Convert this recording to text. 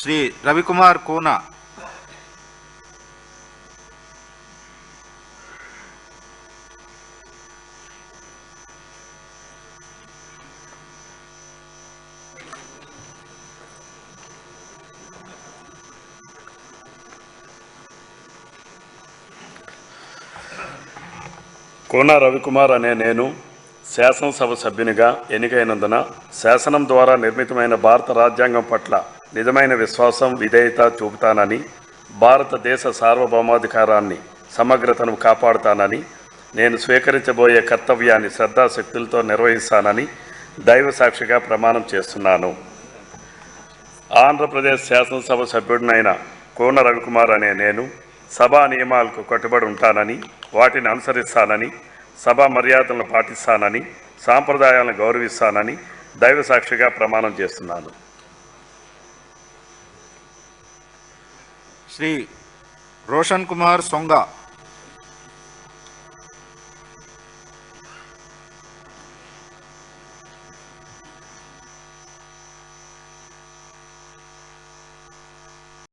శ్రీ రవికుమార్ కూన, కూన రవికుమార్ అనే నేను శాసనసభ సభ్యునిగా ఎన్నికైనందున శాసనం ద్వారా నిర్మితమైన భారత రాజ్యాంగం పట్ల నిజమైన విశ్వాసం, విధేయత చూపుతానని, భారతదేశ సార్వభౌమాధికారాన్ని, సమగ్రతను కాపాడుతానని, నేను స్వీకరించబోయే కర్తవ్యాన్ని శ్రద్ధాశక్తులతో నిర్వహిస్తానని దైవ సాక్షిగా ప్రమాణం చేస్తున్నాను. ఆంధ్రప్రదేశ్ శాసనసభ సభ్యుడినైన కూన రవికుమార్ అనే నేను సభా నియమాలకు కట్టుబడి ఉంటానని, వాటిని అనుసరిస్తానని, సభా మర్యాదలను పాటిస్తానని, సాంప్రదాయాలను గౌరవిస్తానని దైవ సాక్షిగా ప్రమాణం చేస్తున్నాను. శ్రీ రోషన్ కుమార్ సొంగ.